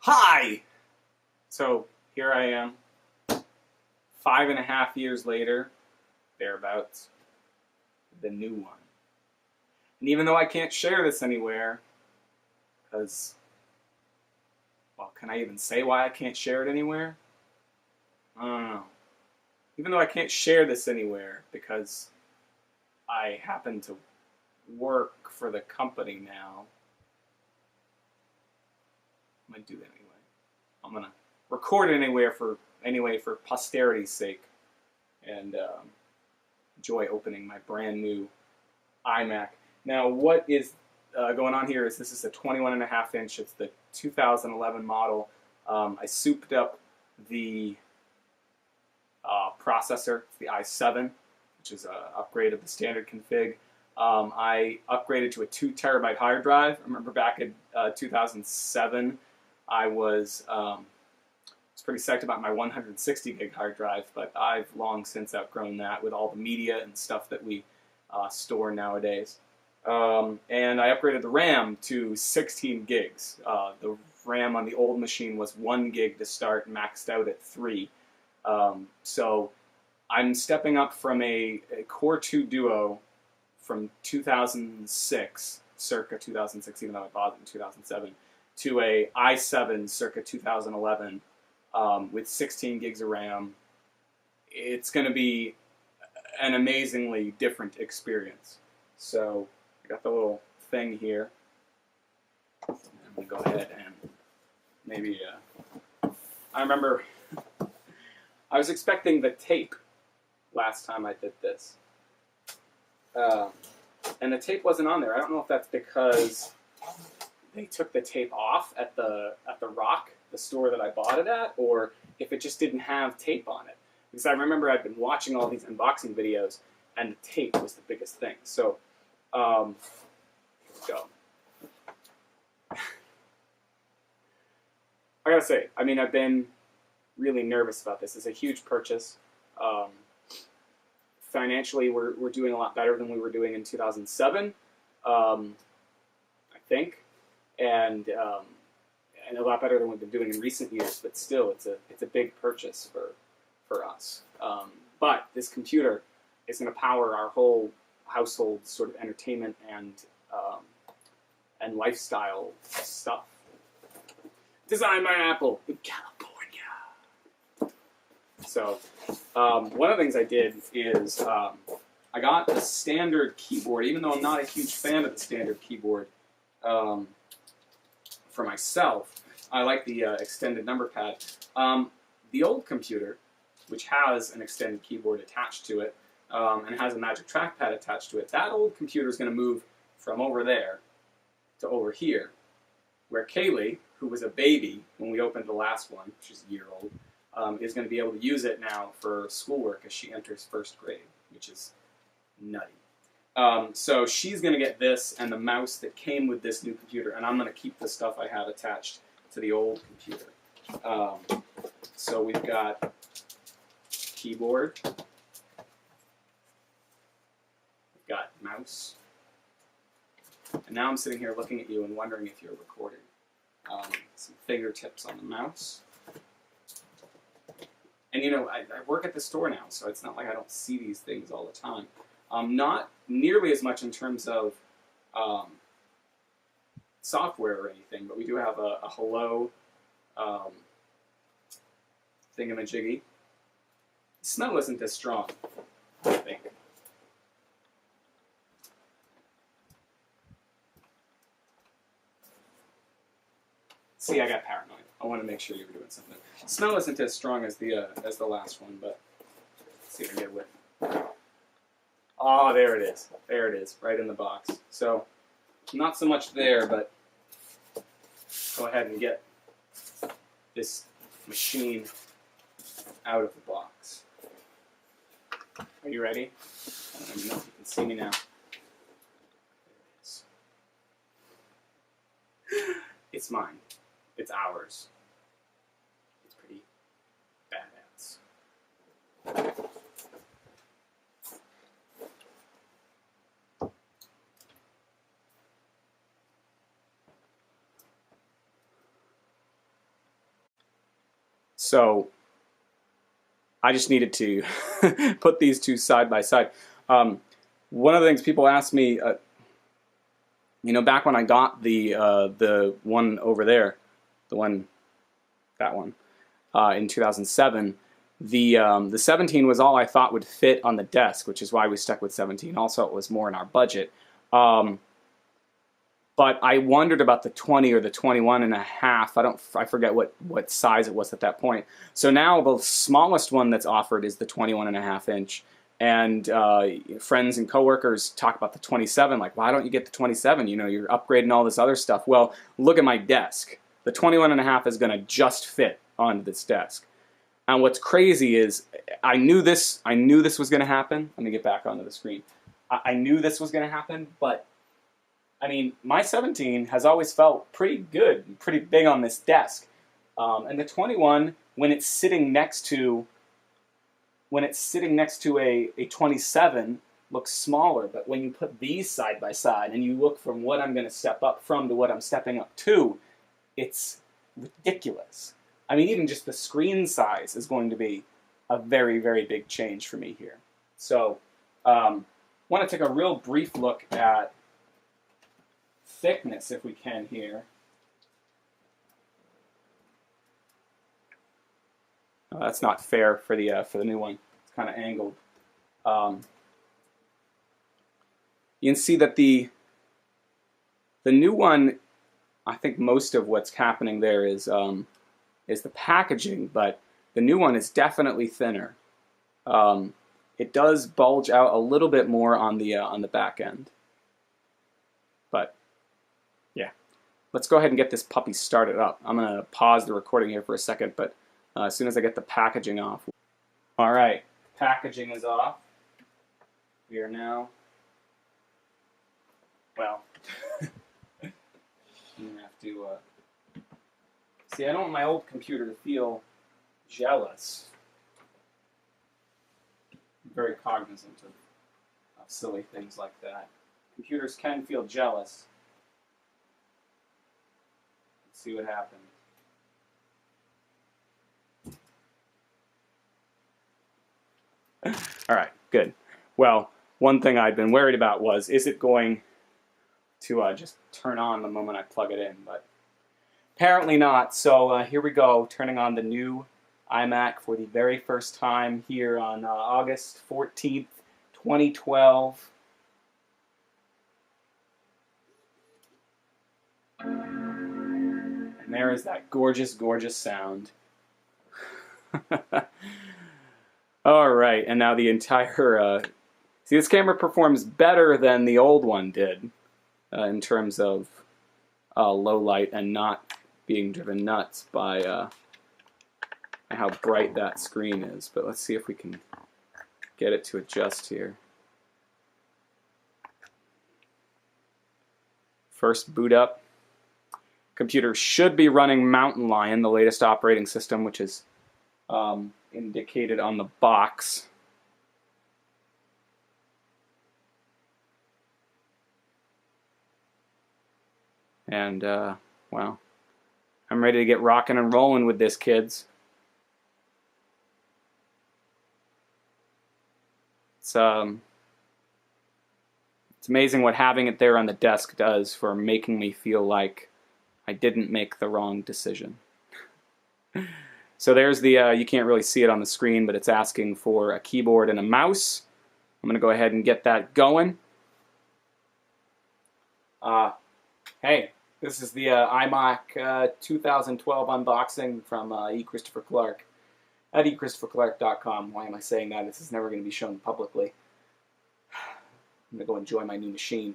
Hi! So here I am, 5.5 years later, thereabouts, the new one. And even though I can't share this anywhere, because, well, can I even say why I can't share it anywhere? I don't know. Even though I can't share this anywhere because I happen to work for the company now, I'm gonna do that anyway. I'm gonna record it anyway for posterity's sake, and enjoy opening my brand new iMac. Now, what is going on here is this is a 21.5 inch. It's the 2011 model. I souped up the processor. It's the i7, which is an upgrade of the standard config. I upgraded to a 2 terabyte hard drive. I remember back in 2007, I was pretty psyched about my 160 gig hard drive, but I've long since outgrown that with all the media and stuff that we store nowadays. And I upgraded the RAM to 16 gigs. The RAM on the old machine was 1 gig to start, maxed out at 3. So I'm stepping up from a Core 2 Duo from 2006, circa 2006, even though I bought it in 2007, to a i7 circa 2011 with 16 gigs of RAM. It's going to be an amazingly different experience. So I got the little thing here. I'm going to go ahead and maybe, I remember I was expecting the tape last time I did this. And the tape wasn't on there. I don't know if that's because they took the tape off at the Rock, the store that I bought it at, or if it just didn't have tape on it. Because I remember I'd been watching all these unboxing videos, and the tape was the biggest thing. So, let's go. I gotta say, I mean, I've been really nervous about this. It's a huge purchase. Financially, we're doing a lot better than we were doing in 2007, I think, and a lot better than we've been doing in recent years. But still, it's a big purchase for us. But this computer is going to power our whole household sort of entertainment and lifestyle stuff. Designed by Apple in California. So one of the things I did is I got a standard keyboard, even though I'm not a huge fan of the standard keyboard for myself. I like the extended number pad. The old computer, which has an extended keyboard attached to it and has a magic trackpad attached to it, that old computer is going to move from over there to over here, where Kaylee, who was a baby when we opened the last one, she's a year old, is going to be able to use it now for schoolwork as she enters first grade, which is nutty. So she's going to get this and the mouse that came with this new computer, and I'm going to keep the stuff I have attached to the old computer. So we've got keyboard, we've got mouse, and now I'm sitting here looking at you and wondering if you're recording. Some fingertips on the mouse. And you know, I work at the store now, so it's not like I don't see these things all the time. Not nearly as much in terms of software or anything, but we do have a hello thingamajiggy. The smell isn't as strong, I think. See, I got paranoid. I want to make sure you were doing something. The smell isn't as strong as the last one, but let's see if I can get with. Oh, there it is. There it is, right in the box. So, not so much there, but go ahead and get this machine out of the box. Are you ready? I don't even know if you can see me now. There it is. It's mine. It's ours. It's pretty badass. So I just needed to put these two side by side. One of the things people ask me, you know, back when I got the one over there, that one, in 2007, the 17 was all I thought would fit on the desk, which is why we stuck with 17. Also, it was more in our budget. But I wondered about the 20 or the 21 and a half. I forget what size it was at that point. So now the smallest one that's offered is the 21 and a half inch. And friends and coworkers talk about the 27, like, why don't you get the 27? You know, you're upgrading all this other stuff. Well, look at my desk. The 21 and a half is going to just fit onto this desk. And what's crazy is I knew this was going to happen. Let me get back onto the screen. I knew this was going to happen, but I mean, my 17 has always felt pretty good, pretty big on this desk. And the 21, when it's sitting next to a 27, looks smaller. But when you put these side by side and you look from what I'm going to step up from to what I'm stepping up to, it's ridiculous. I mean, even just the screen size is going to be a very, very big change for me here. So, I want to take a real brief look at thickness, if we can, here. Oh, that's not fair for the new one. It's kind of angled. You can see that the new one, I think most of what's happening there is the packaging, but the new one is definitely thinner. It does bulge out a little bit more on the back end. But yeah, let's go ahead and get this puppy started up. I'm going to pause the recording here for a second, but as soon as I get the packaging off. All right, packaging is off. We are now, well, I'm going to have to, see, I don't want my old computer to feel jealous. I'm very cognizant of silly things like that. Computers can feel jealous. Let's see what happens. All right, good. Well, one thing I'd been worried about was, is it going to just turn on the moment I plug it in? But apparently not. So here we go, turning on the new iMac for the very first time here on August 14th, 2012. And there is that gorgeous, gorgeous sound. All right, and now the entire, see, this camera performs better than the old one did in terms of low light and not being driven nuts by how bright that screen is. But let's see if we can get it to adjust here. First boot up. Computer should be running Mountain Lion, the latest operating system, which is indicated on the box. And, well, I'm ready to get rocking and rolling with this, kids. It's amazing what having it there on the desk does for making me feel like I didn't make the wrong decision. So there's the, you can't really see it on the screen, but it's asking for a keyboard and a mouse. I'm going to go ahead and get that going. Hey, this is the iMac 2012 unboxing from Christopher Clark at echristopherclark.com. Why am I saying that? This is never going to be shown publicly. I'm going to go enjoy my new machine.